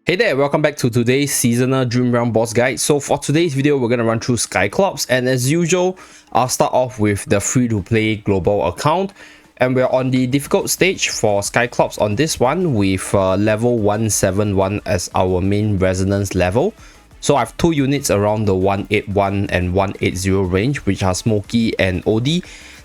Hey there, welcome back to today's seasonal Dream Realm boss guide. So for today's video, we're going to run through Skyclops, and as usual, I'll start off with the free-to-play global account. And we're on the difficult stage for Skyclops on this one with level 171 as our main resonance level. So I have two units around the 181 and 180 range, which are Smokey and OD.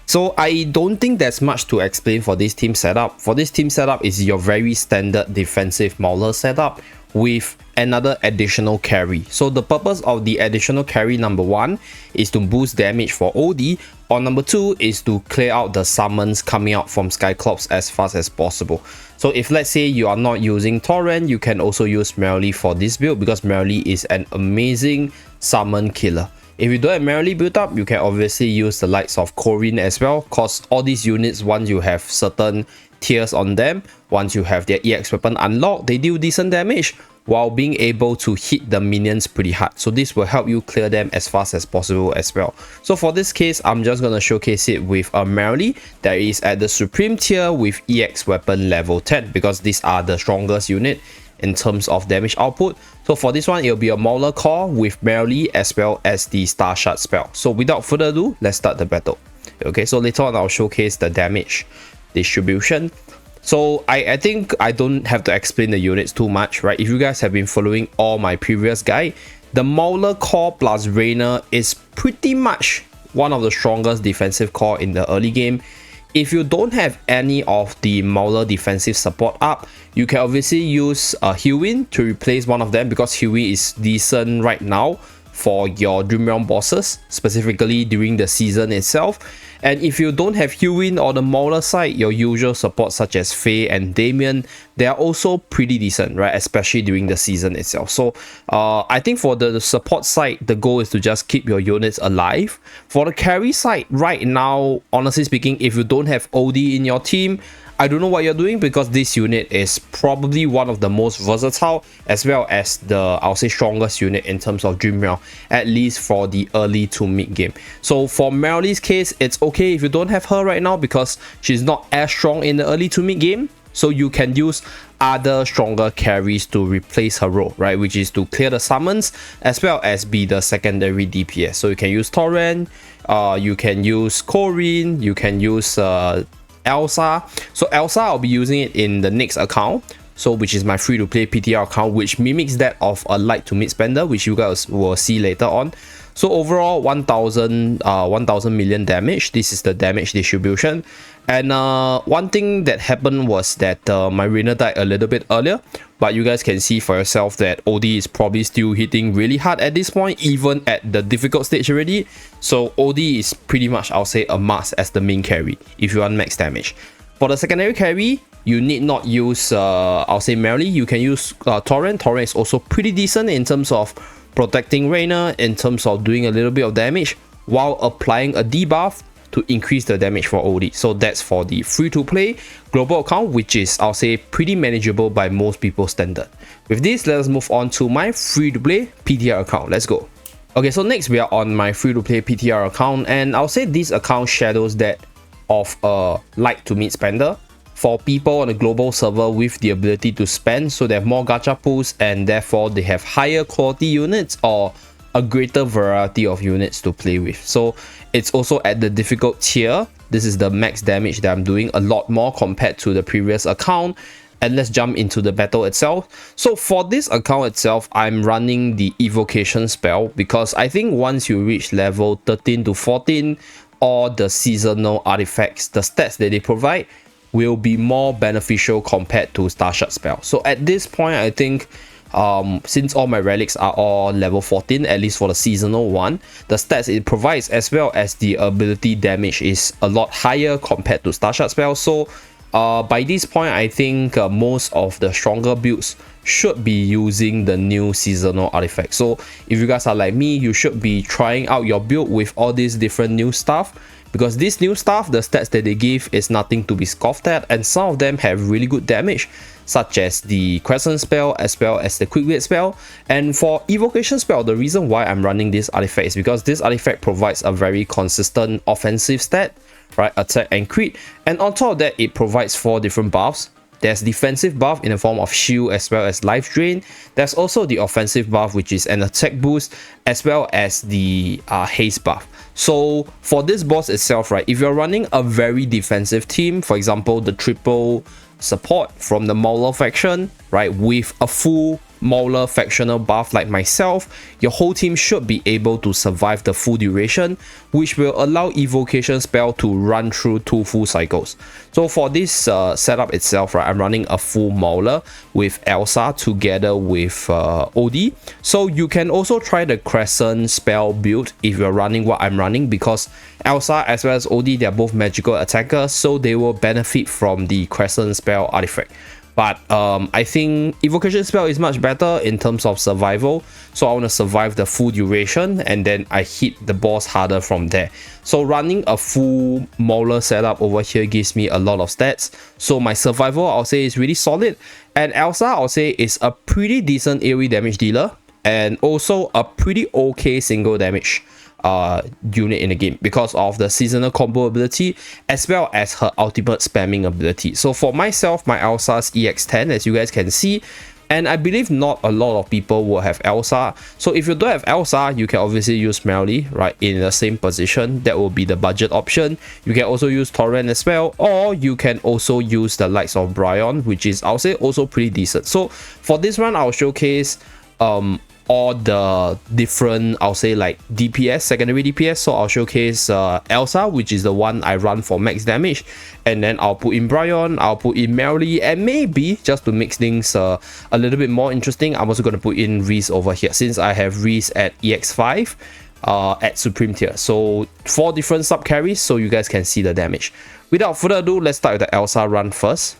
So I don't think there's much to explain for this team setup. For this team setup is your very standard defensive Mauler setup with another additional carry. So the purpose of the additional carry, number one, is to boost damage for OD, or number two is to clear out the summons coming out from Skyclops as fast as possible. So if let's say you are not using Torrent, you can also use Merrily for this build because Merrily is an amazing summon killer. If you don't have Merrily built up, you can obviously use the likes of Corin as well, because all these units, once you have certain tiers on them, once you have their EX weapon unlocked, they deal decent damage while being able to hit the minions pretty hard. So this will help you clear them as fast as possible as well. So for this case, I'm just going to showcase it with a Merrily that is at the Supreme tier with EX weapon level 10, because these are the strongest unit in terms of damage output. So for this one, it'll be a Mauler core with Merrily as well as the Star Shard spell. So without further ado, let's start the battle. Okay, so later on I'll showcase the damage distribution. So I think I don't have to explain the units too much, right? If you guys have been following all my previous guide, the Mauler core plus Rainer is pretty much one of the strongest defensive core in the early game. If you don't have any of the Mauler defensive support up, you can obviously use Healwin to replace one of them, because Healwin is decent right now for your Dream Realm bosses, specifically during the season itself. And if you don't have Healwin or the Mauler side, your usual support such as Faye and Damien, they are also pretty decent, right? Especially during the season itself. So I think for the support side, the goal is to just keep your units alive. For the carry side, right now, honestly speaking, if you don't have OD in your team, I don't know what you're doing, because this unit is probably one of the most versatile as well as the, I'll say, strongest unit in terms of Dream Realm, at least for the early to mid game. So for Merrily's case, it's okay if you don't have her right now because she's not as strong in the early to mid game. So you can use other stronger carries to replace her role, right? Which is to clear the summons as well as be the secondary DPS. So you can use Torrent, you can use Corin, you can use Elsa. So Elsa, I'll be using it in the next account, so which is my free-to-play PTR account, which mimics that of a light to mid spender, which you guys will see later on. So overall 1000 million damage. This is the damage distribution. And one thing that happened was that my Rainer died a little bit earlier, but you guys can see for yourself that OD is probably still hitting really hard at this point, even at the difficult stage already. So OD is pretty much, I'll say, a must as the main carry if you want max damage. For the secondary carry, you need not use I'll say Merrily. You can use Torrent. Torrent is also pretty decent in terms of protecting Rainer, in terms of doing a little bit of damage while applying a debuff to increase the damage for OD. So that's for the free-to-play global account, which is, I'll say, pretty manageable by most people's standard. With this, let us move on to my free-to-play PTR account. Let's go. Okay, so next we are on my free-to-play PTR account, and I'll say this account shadows that of a light to mid spender for people on a global server with the ability to spend, so they have more gacha pools and therefore they have higher quality units or a greater variety of units to play with. So it's also at the difficult tier. This is the max damage that I'm doing, a lot more compared to the previous account. And let's jump into the battle itself. So for this account itself, I'm running the evocation spell because I think once you reach level 13 to 14, all the seasonal artifacts, the stats that they provide, will be more beneficial compared to Star Shard spell. So at this point, I think since all my relics are all level 14, at least for the seasonal one, the stats it provides as well as the ability damage is a lot higher compared to Star Shard spell. So by this point, I think most of the stronger builds should be using the new seasonal artifact. So if you guys are like me, you should be trying out your build with all these different new stuff, because this new stuff, the stats that they give is nothing to be scoffed at, and some of them have really good damage, such as the Crescent spell as well as the Quick Wit spell. And for evocation spell, the reason why I'm running this artifact is because this artifact provides a very consistent offensive stat, right? Attack and crit, and on top of that, it provides 4 different buffs. There's defensive buff in the form of shield as well as life drain. There's also the offensive buff, which is an attack boost, as well as the haste buff. So for this boss itself, right, if you're running a very defensive team, for example, the triple support from the Mauler faction, right, with a full Mauler factional buff like myself, your whole team should be able to survive the full duration, which will allow evocation spell to run through 2 full cycles. So for this setup itself, right, I'm running a full Mauler with Elsa together with OD. So you can also try the Crescent spell build if you're running what I'm running, because Elsa as well as OD, they're both magical attackers, so they will benefit from the Crescent spell artifact. But I think evocation spell is much better in terms of survival, so I want to survive the full duration and then I hit the boss harder from there. So running a full Mauler setup over here gives me a lot of stats, so my survival I'll say is really solid, and Elsa I'll say is a pretty decent AoE damage dealer and also a pretty okay single damage unit in the game because of the seasonal combo ability as well as her ultimate spamming ability. So for myself, my Elsa's EX10, as you guys can see, and I believe not a lot of people will have Elsa. So if you don't have Elsa, you can obviously use Melly, right, in the same position. That will be the budget option. You can also use Torrent as well, or you can also use the likes of Bryon, which is, I'll say, also pretty decent. So for this one, I'll showcase all the different, I'll say, like DPS, secondary DPS. So I'll showcase Elsa, which is the one I run for max damage, and then I'll put in Bryon, I'll put in Melly, and maybe just to make things a little bit more interesting, I'm also going to put in Reese over here, since I have Reese at EX5 at Supreme tier. So 4 different sub carries, so you guys can see the damage. Without further ado, let's start with the Elsa run first.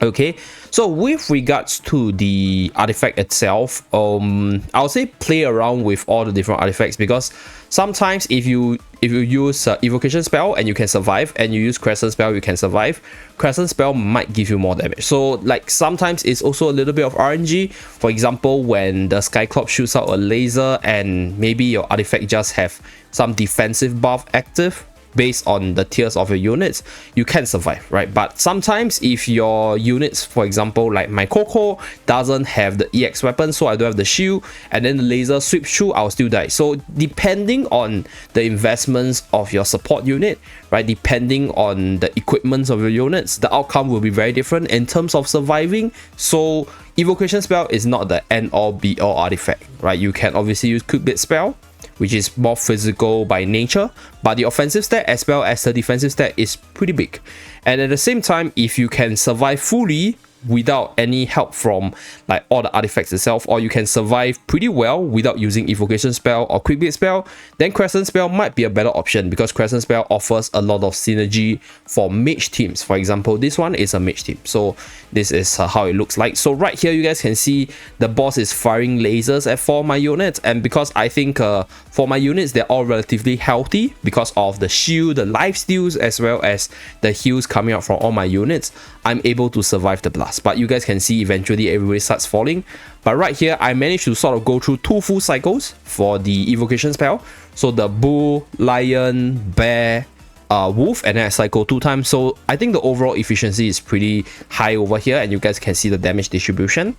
Okay, so with regards to the artifact itself, I'll say play around with all the different artifacts, because sometimes if you use evocation spell and you can survive, and you use Crescent spell you can survive, Crescent spell might give you more damage. So like sometimes it's also a little bit of RNG. For example, when the Skyclops shoots out a laser and maybe your artifact just have some defensive buff active, based on the tiers of your units, you can survive, right? But sometimes if your units, for example, like my Coco doesn't have the EX weapon, so I don't have the shield, and then the laser sweeps through, I'll still die. So depending on the investments of your support unit, right, depending on the equipments of your units, the outcome will be very different in terms of surviving. So evocation spell is not the end all be all artifact, right? You can obviously use quick bit spell, which is more physical by nature, but the offensive stat as well as the defensive stat is pretty big. And at the same time, if you can survive fully without any help from like all the artifacts itself, or you can survive pretty well without using evocation spell or quick bit spell, then Crescent spell might be a better option, because Crescent spell offers a lot of synergy for mage teams. For example, this one is a mage team, so this is how it looks like. So right here you guys can see the boss is firing lasers at 4 of my units, and because I think for my units they're all relatively healthy because of the shield, the life steals, as well as the heals coming out from all my units, I'm able to survive the blast. But you guys can see eventually everybody starts falling. But right here I managed to sort of go through 2 full cycles for the evocation spell. So the bull, lion, bear, wolf, and then I cycle 2 times. So I think the overall efficiency is pretty high over here, and you guys can see the damage distribution.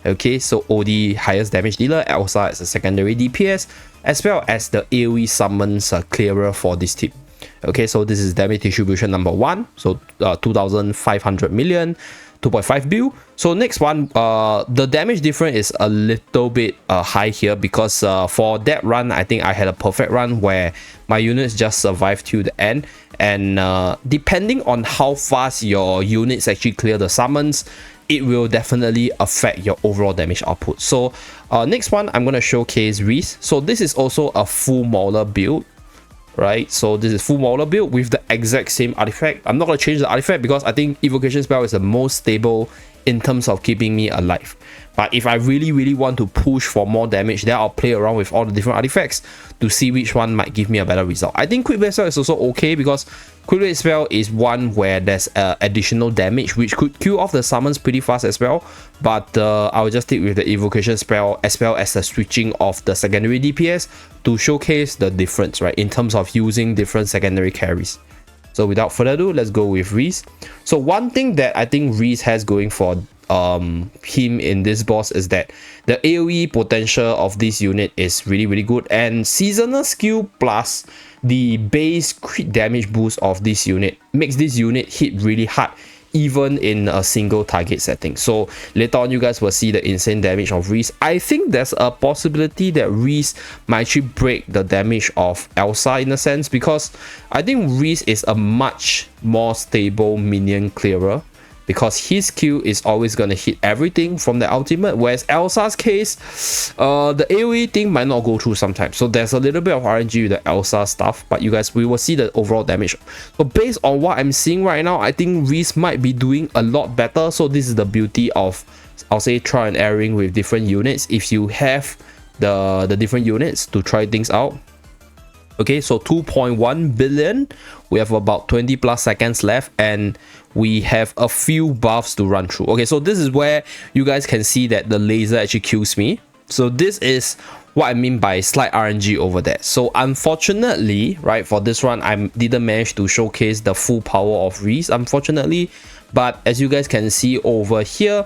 Okay, so OD highest damage dealer, Elsa as a secondary DPS, as well as the AoE summons clearer for this team. Okay, so this is damage distribution number 1, so 2500 million, 2.5 bill. So next one, the damage difference is a little bit high here, because for that run I think I had a perfect run where my units just survived till the end, and depending on how fast your units actually clear the summons, it will definitely affect your overall damage output. So next one I'm going to showcase Reese. So this is also a full Mauler build, right? So this is full Mauler build with the exact same artifact. I'm not going to change the artifact because I think evocation spell is the most stable in terms of keeping me alive. But if I really want to push for more damage, then I'll play around with all the different artifacts to see which one might give me a better result. I think quick blade spell is also okay, because quick blade spell is one where there's additional damage which could kill off the summons pretty fast as well. But I'll just stick with the evocation spell as well as the switching of the secondary DPS to showcase the difference, right, in terms of using different secondary carries. So without further ado, let's go with Reese. So one thing that I think Reese has going for him in this boss is that the AoE potential of this unit is really good, and seasonal skill plus the base crit damage boost of this unit makes this unit hit really hard even in a single target setting. So later on you guys will see the insane damage of Reese. I think there's a possibility that Reese might actually break the damage of Elsa in a sense, because I think Reese is a much more stable minion clearer, because his Q is always going to hit everything from the ultimate, whereas Elsa's case, the AoE thing might not go through sometimes. So there's a little bit of RNG with the Elsa stuff, but you guys, we will see the overall damage. So based on what I'm seeing right now, I think Reese might be doing a lot better. So this is the beauty of, I'll say, try and erring with different units. If you have the different units to try things out. Okay, so 2.1 billion, we have about 20 plus seconds left, and we have a few buffs to run through. Okay, so this is where you guys can see that the laser actually kills me. So this is what I mean by slight RNG over there. So unfortunately, right, for this run, I didn't manage to showcase the full power of Reese, unfortunately. But as you guys can see over here,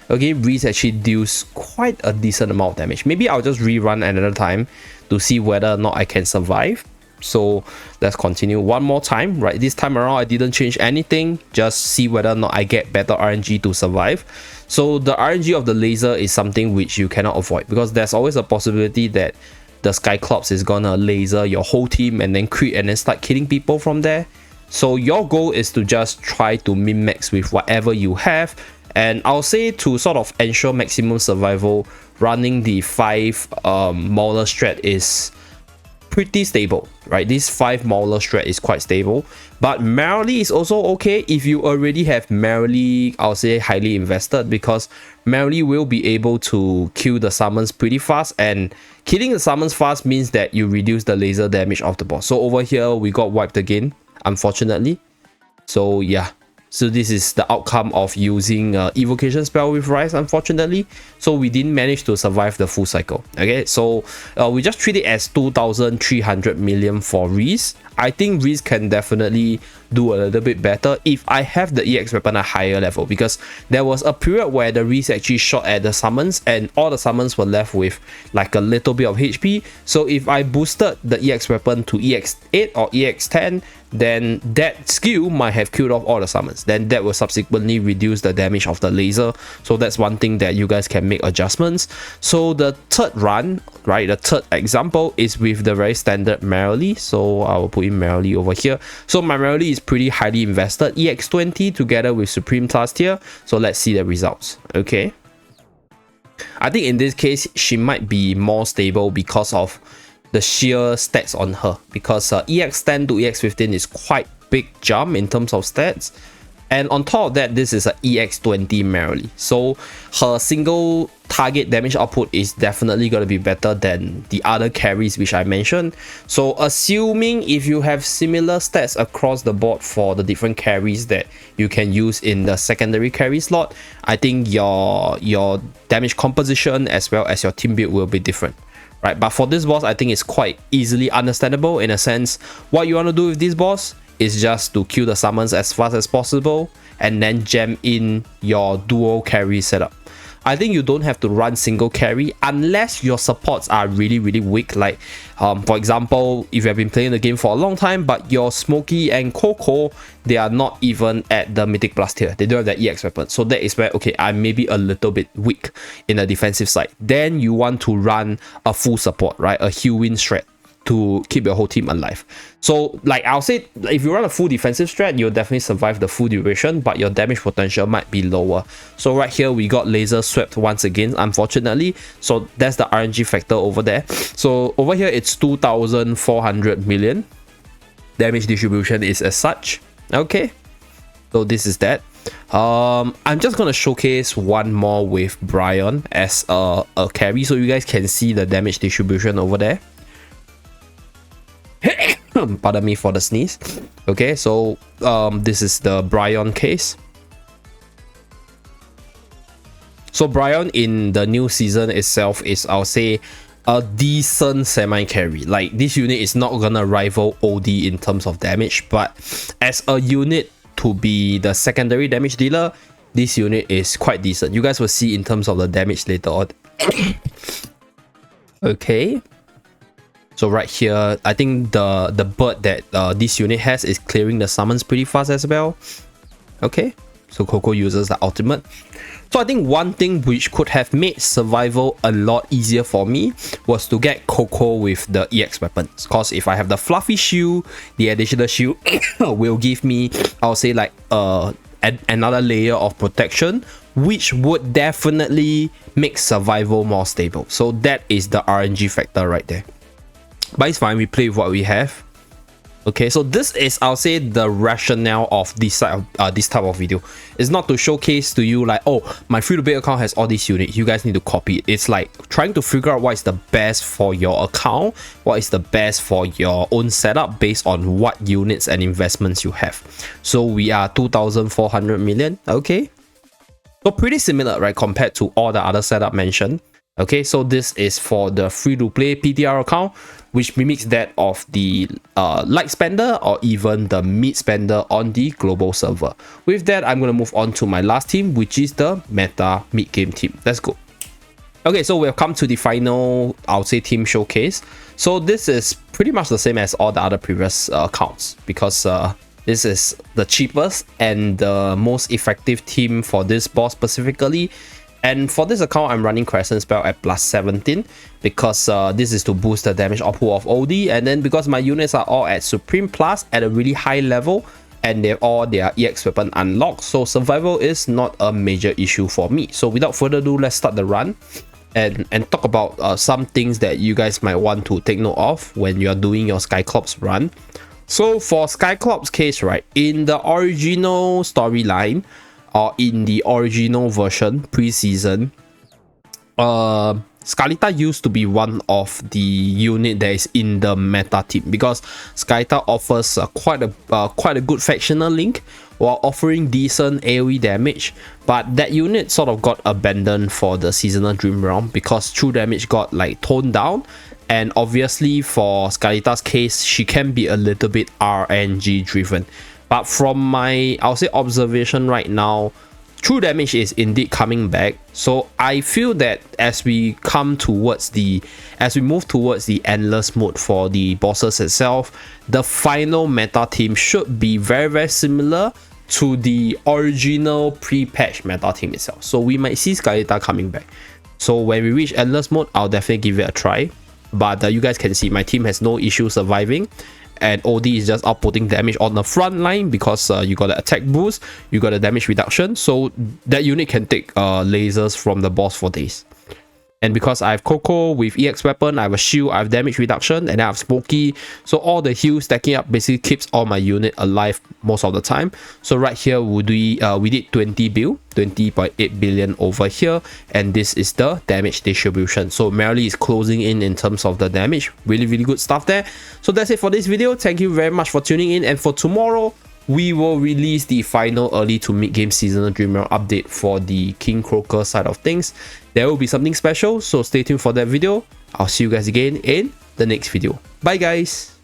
okay, Reese actually deals quite a decent amount of damage. Maybe I'll just rerun another time to see whether or not I can survive. So let's continue one more time, right? This time around, I didn't change anything, just see whether or not I get better RNG to survive. So the RNG of the laser is something which you cannot avoid, because there's always a possibility that the Skyclops is gonna laser your whole team and then crit and then start killing people from there. So your goal is to just try to min-max with whatever you have. And I'll say, to sort of ensure maximum survival, running the 5 Mauler strat is pretty stable, right? This 5 Mauler strat is quite stable, but Merrily is also okay if you already have Merrily, I'll say, highly invested, because Merrily will be able to kill the summons pretty fast, and killing the summons fast means that you reduce the laser damage of the boss. So over here, we got wiped again, unfortunately. So yeah. So this is the outcome of using evocation spell with Rise, unfortunately. So we didn't manage to survive the full cycle. Okay, so we just treat it as 2,300 million for Reese. I think Reese can definitely do a little bit better if I have the EX weapon at higher level, because there was a period where the Reese actually shot at the summons and all the summons were left with like a little bit of HP. So if I boosted the EX weapon to EX8 or EX10, then that skill might have killed off all the summons. Then that will subsequently reduce the damage of the laser. So that's one thing that you guys can make adjustments. So the third run, right, the third example is with the very standard Merrily. So I will put in Merrily over here. So my Merrily is pretty highly invested, EX20 together with Supreme class tier. So let's see the results. Okay, I think in this case she might be more stable because of the sheer stats on her, because EX10 to EX15 is quite big jump in terms of stats, and on top of that, this is a EX20 Merrily, so her single target damage output is definitely going to be better than the other carries which I mentioned. So assuming if you have similar stats across the board for the different carries that you can use in the secondary carry slot, I think your damage composition as well as your team build will be different. Right, but for this boss, I think it's quite easily understandable in a sense. What you want to do with this boss is just to kill the summons as fast as possible and then jam in your dual carry setup. I think you don't have to run single carry unless your supports are really weak. Like for example, if you have been playing the game for a long time but your Smokey and Coco, they are not even at the Mythic Plus tier, they don't have that EX weapon, so that is where, okay, I'm maybe a little bit weak in the defensive side. Then you want to run a full support, right, a heal win strat to keep your whole team alive. So like I'll say, if you run a full defensive strat, you'll definitely survive the full duration, but your damage potential might be lower. So right here we got laser swept once again, unfortunately. So that's the RNG factor over there. So over here it's 2,400 million. Damage distribution is as such. Okay, so this is that. I'm just gonna showcase one more with Brian as a carry, so you guys can see the damage distribution over there. Pardon me for the sneeze. Okay, so this is the Brian case. So Brian in the new season itself is, I'll say, a decent semi-carry. Like, this unit is not gonna rival OD in terms of damage, but as a unit to be the secondary damage dealer, this unit is quite decent. You guys will see in terms of the damage later on. Okay, so right here, I think the bird that this unit has is clearing the summons pretty fast as well. Okay, so Coco uses the ultimate. So I think one thing which could have made survival a lot easier for me was to get Coco with the EX weapons. Because if I have the fluffy shield, the additional shield will give me, I'll say, like another layer of protection, which would definitely make survival more stable. So that is the RNG factor right there. But it's fine, we play with what we have. Okay, so this is, I'll say, the rationale of this type of video. It's not to showcase to you like, oh, my free-to-play account has all these units, you guys need to copy it. It's like trying to figure out what is the best for your account, what is the best for your own setup based on what units and investments you have. So we are 2,400 million. Okay, so pretty similar, right, compared to all the other setup mentioned. Okay, so this is for the free-to-play PTR account, which mimics that of the light spender or even the mid spender on the global server. With that, I'm going to move on to my last team, which is the meta mid-game team. Let's go. Okay, so we've come to the final, I'll say, team showcase. So this is pretty much the same as all the other previous accounts, because this is the cheapest and the most effective team for this boss specifically. And for this account, I'm running Crescent Spell at +17 because this is to boost the damage output of OD. And then because my units are all at Supreme Plus at a really high level, and they're all their EX weapon unlocked, so survival is not a major issue for me. So without further ado, let's start the run and talk about some things that you guys might want to take note of when you're doing your Skyclops run. So for Skyclops case, right, in the original storyline, or in the original version pre-season, Skalita used to be one of the unit that is in the meta team, because Skalita offers quite a good factional link while offering decent AoE damage. But that unit sort of got abandoned for the seasonal dream realm because true damage got like toned down, and obviously for Skalita's case, she can be a little bit RNG driven. But from my, I'll say, observation right now, true damage is indeed coming back. So I feel that as we move towards the endless mode for the bosses itself, the final meta team should be very, very similar to the original pre-patch meta team itself. So we might see Skalita coming back. So when we reach endless mode, I'll definitely give it a try. But you guys can see my team has no issue surviving. And OD is just outputting damage on the front line because you got the attack boost, you got the damage reduction, so that unit can take lasers from the boss for days. And because I have Coco with EX weapon, I have a shield, I have damage reduction, and I have Smokey, so all the heals stacking up basically keeps all my unit alive most of the time. So right here we did 20 bill, 20.8 billion over here, and this is the damage distribution. So Merrily is closing in terms of the damage. Really, really good stuff there. So that's it for this video. Thank you very much for tuning in, and for tomorrow we will release the final early to mid-game seasonal Dream Realm update for the King Croaker side of things. There will be something special, so stay tuned for that video. I'll see you guys again in the next video. Bye guys!